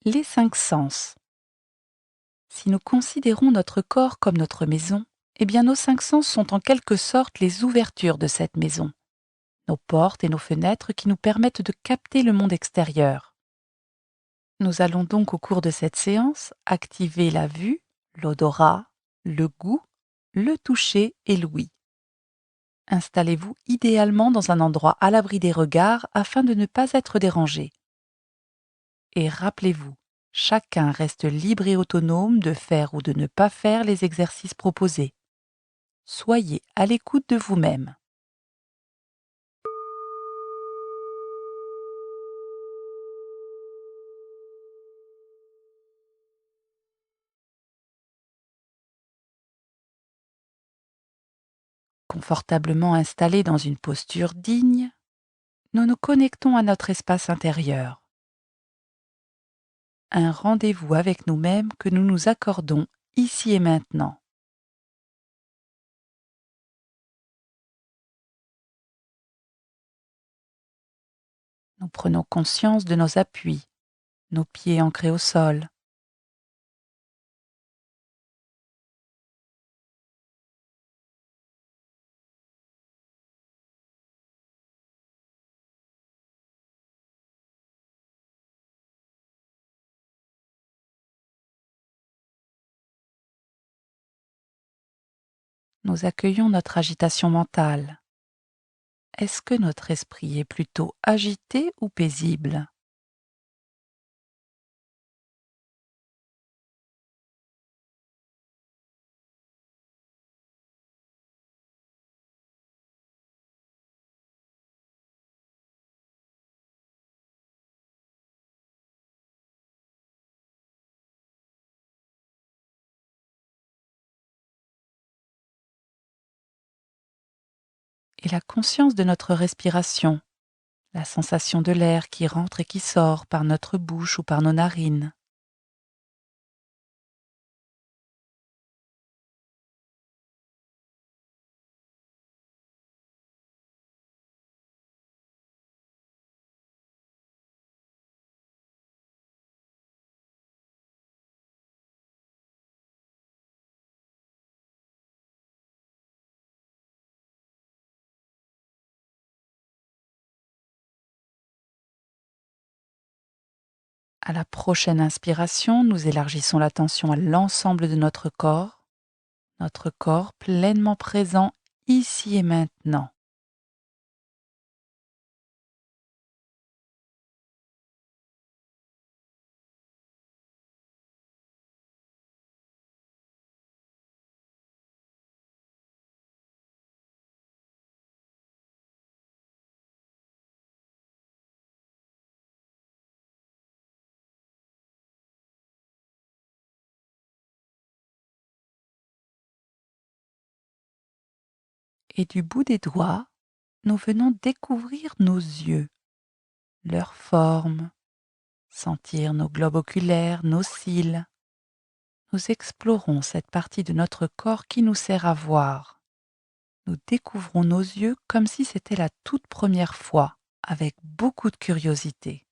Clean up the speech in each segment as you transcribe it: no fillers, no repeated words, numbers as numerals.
Les 5 sens. Si nous considérons notre corps comme notre maison, eh bien nos 5 sens sont en quelque sorte les ouvertures de cette maison, nos portes et nos fenêtres qui nous permettent de capter le monde extérieur. Nous allons donc au cours de cette séance activer la vue, l'odorat, le goût, le toucher et l'ouïe. Installez-vous idéalement dans un endroit à l'abri des regards afin de ne pas être dérangé. Et rappelez-vous, chacun reste libre et autonome de faire ou de ne pas faire les exercices proposés. Soyez à l'écoute de vous-même. Confortablement installés dans une posture digne, nous nous connectons à notre espace intérieur. Un rendez-vous avec nous-mêmes que nous nous accordons ici et maintenant. Nous prenons conscience de nos appuis, nos pieds ancrés au sol. Nous accueillons notre agitation mentale. Est-ce que notre esprit est plutôt agité ou paisible? Et la conscience de notre respiration, la sensation de l'air qui rentre et qui sort par notre bouche ou par nos narines. À la prochaine inspiration, nous élargissons l'attention à l'ensemble de notre corps pleinement présent ici et maintenant. Et du bout des doigts, nous venons découvrir nos yeux, leur forme, sentir nos globes oculaires, nos cils. Nous explorons cette partie de notre corps qui nous sert à voir. Nous découvrons nos yeux comme si c'était la toute première fois, avec beaucoup de curiosité.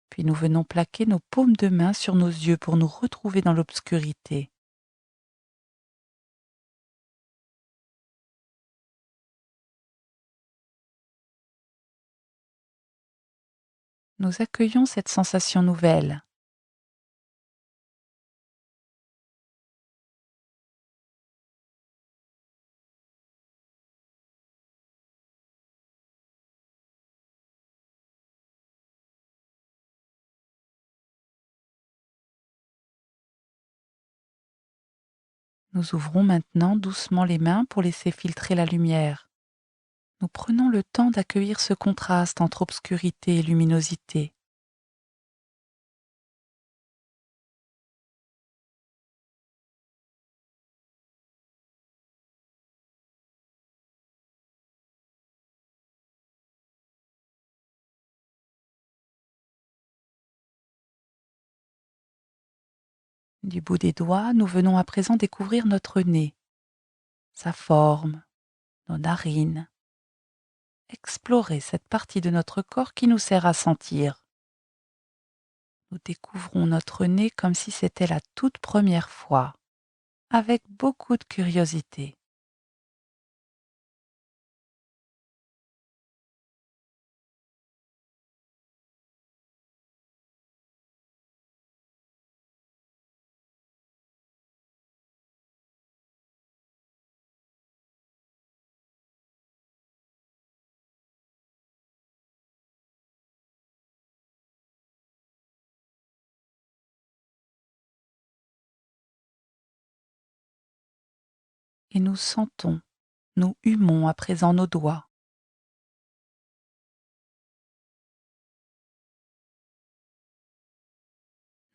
Puis nous venons plaquer nos paumes de main sur nos yeux pour nous retrouver dans l'obscurité. Nous accueillons cette sensation nouvelle. Nous ouvrons maintenant doucement les mains pour laisser filtrer la lumière. Nous prenons le temps d'accueillir ce contraste entre obscurité et luminosité. Du bout des doigts, nous venons à présent découvrir notre nez, sa forme, nos narines. Explorer cette partie de notre corps qui nous sert à sentir. Nous découvrons notre nez comme si c'était la toute première fois, avec beaucoup de curiosité. Et nous sentons, nous humons à présent nos doigts.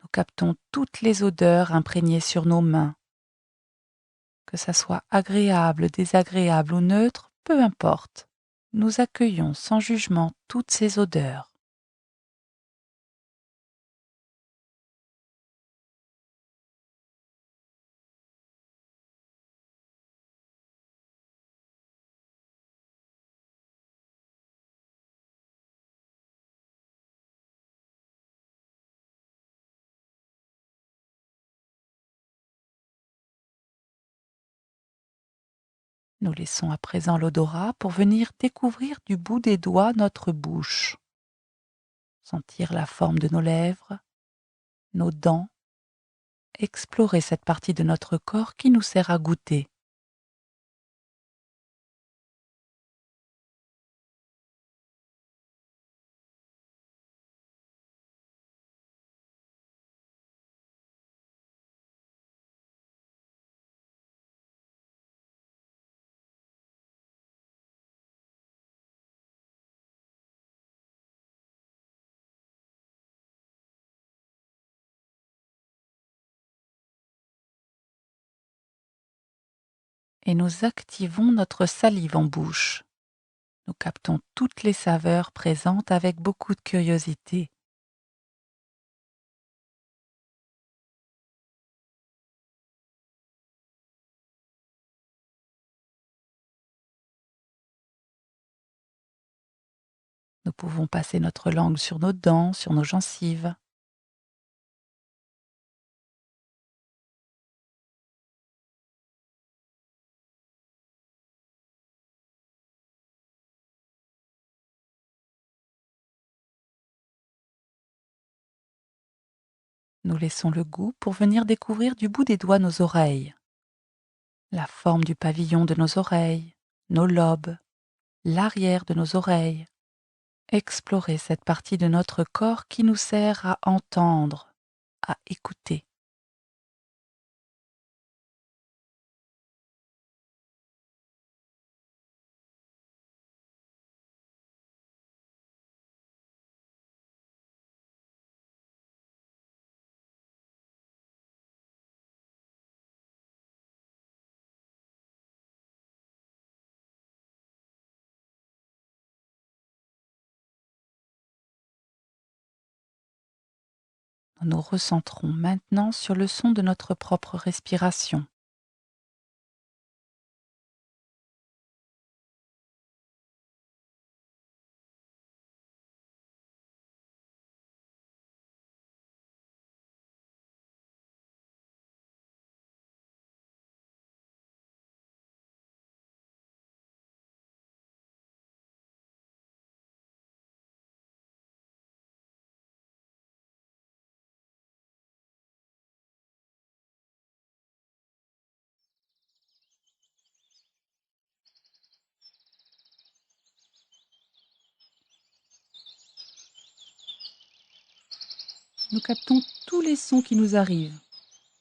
Nous captons toutes les odeurs imprégnées sur nos mains. Que ça soit agréable, désagréable ou neutre, peu importe. Nous accueillons sans jugement toutes ces odeurs. Nous laissons à présent l'odorat pour venir découvrir du bout des doigts notre bouche. Sentir la forme de nos lèvres, nos dents, explorer cette partie de notre corps qui nous sert à goûter. Et nous activons notre salive en bouche. Nous captons toutes les saveurs présentes avec beaucoup de curiosité. Nous pouvons passer notre langue sur nos dents, sur nos gencives. Nous laissons le goût pour venir découvrir du bout des doigts nos oreilles, la forme du pavillon de nos oreilles, nos lobes, l'arrière de nos oreilles. Explorer cette partie de notre corps qui nous sert à entendre, à écouter. Nous nous recentrons maintenant sur le son de notre propre respiration. Nous captons tous les sons qui nous arrivent,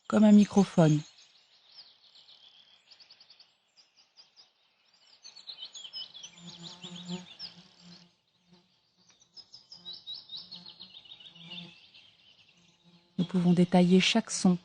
comme un microphone. Nous pouvons détailler chaque son.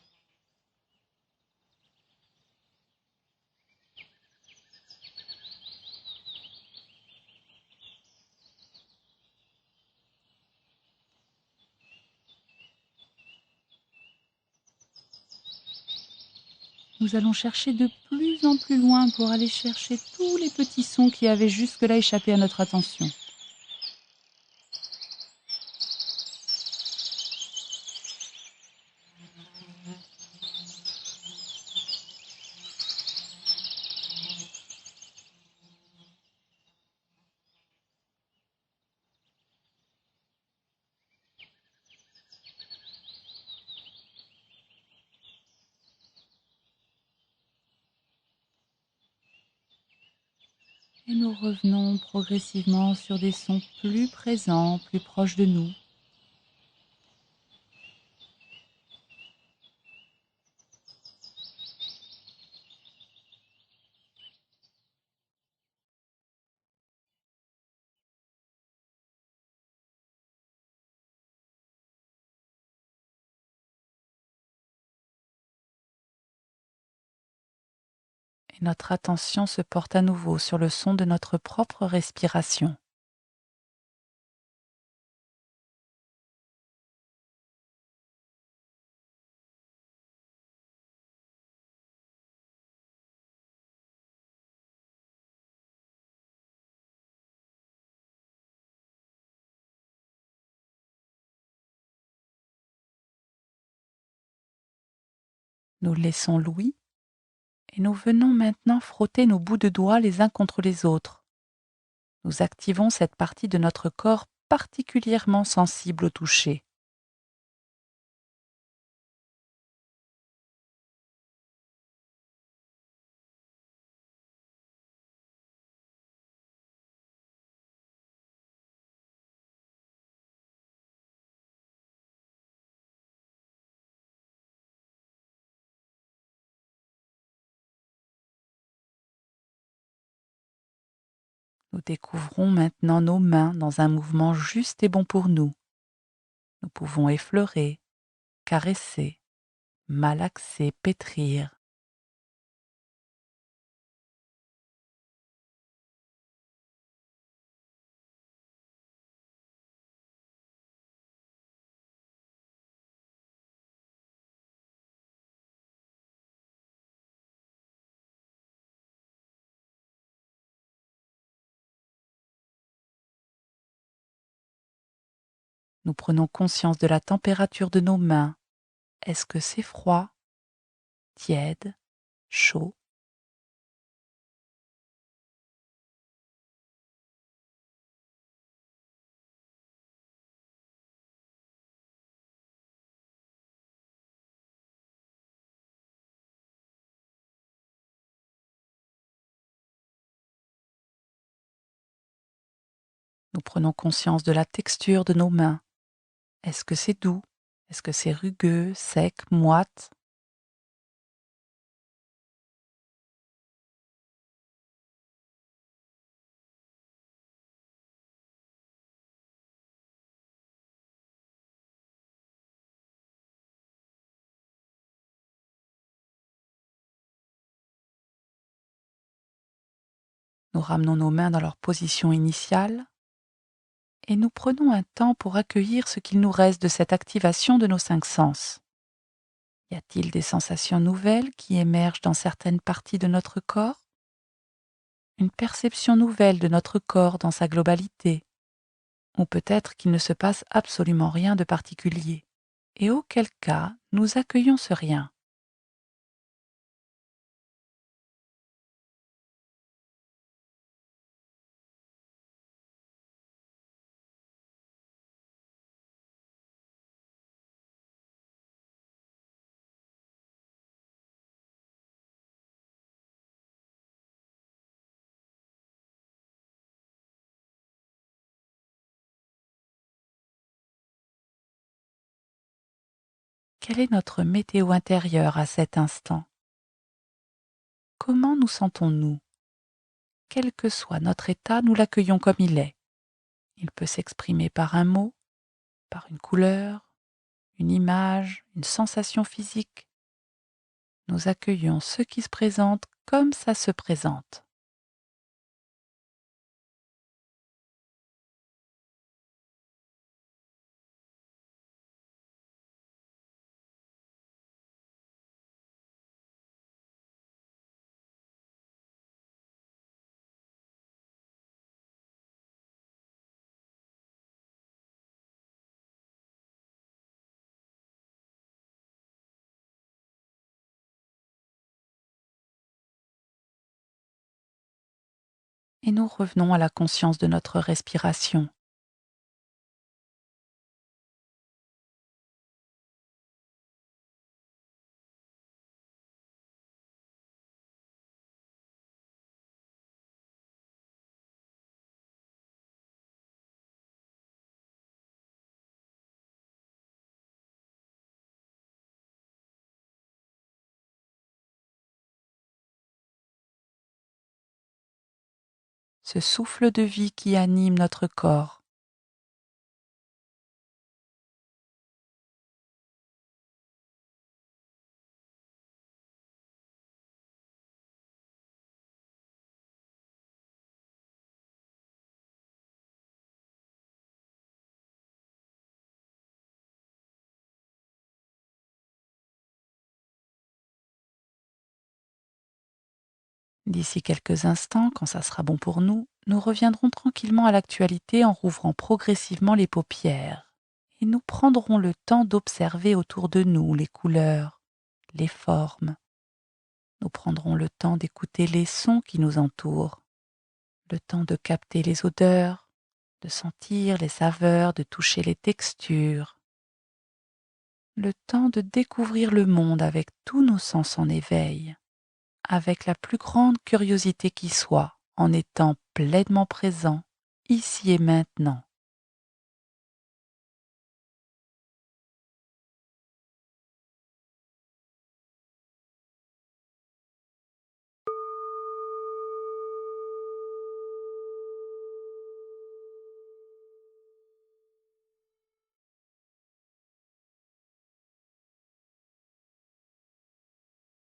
Nous allons chercher de plus en plus loin pour aller chercher tous les petits sons qui avaient jusque-là échappé à notre attention. Et nous revenons progressivement sur des sons plus présents, plus proches de nous. Et notre attention se porte à nouveau sur le son de notre propre respiration. Nous laissons l'ouïe et nous venons maintenant frotter nos bouts de doigts les uns contre les autres. Nous activons cette partie de notre corps particulièrement sensible au toucher. Nous découvrons maintenant nos mains dans un mouvement juste et bon pour nous. Nous pouvons effleurer, caresser, malaxer, pétrir. Nous prenons conscience de la température de nos mains. Est-ce que c'est froid, tiède, chaud? Nous prenons conscience de la texture de nos mains. Est-ce que c'est doux? Est-ce que c'est rugueux, sec, moite? Nous ramenons nos mains dans leur position initiale et nous prenons un temps pour accueillir ce qu'il nous reste de cette activation de nos cinq sens. Y a-t-il des sensations nouvelles qui émergent dans certaines parties de notre corps? Une perception nouvelle de notre corps dans sa globalité? Ou peut-être qu'il ne se passe absolument rien de particulier? Et auquel cas, nous accueillons ce rien. Quelle est notre météo intérieure à cet instant? Comment nous sentons-nous? Quel que soit notre état, nous l'accueillons comme il est. Il peut s'exprimer par un mot, par une couleur, une image, une sensation physique. Nous accueillons ce qui se présente comme ça se présente. et nous revenons à la conscience de notre respiration. Ce souffle de vie qui anime notre corps. D'ici quelques instants, quand ça sera bon pour nous, nous reviendrons tranquillement à l'actualité en rouvrant progressivement les paupières. Et nous prendrons le temps d'observer autour de nous les couleurs, les formes. Nous prendrons le temps d'écouter les sons qui nous entourent, le temps de capter les odeurs, de sentir les saveurs, de toucher les textures, le temps de découvrir le monde avec tous nos sens en éveil, avec la plus grande curiosité qui soit, en étant pleinement présent, ici et maintenant.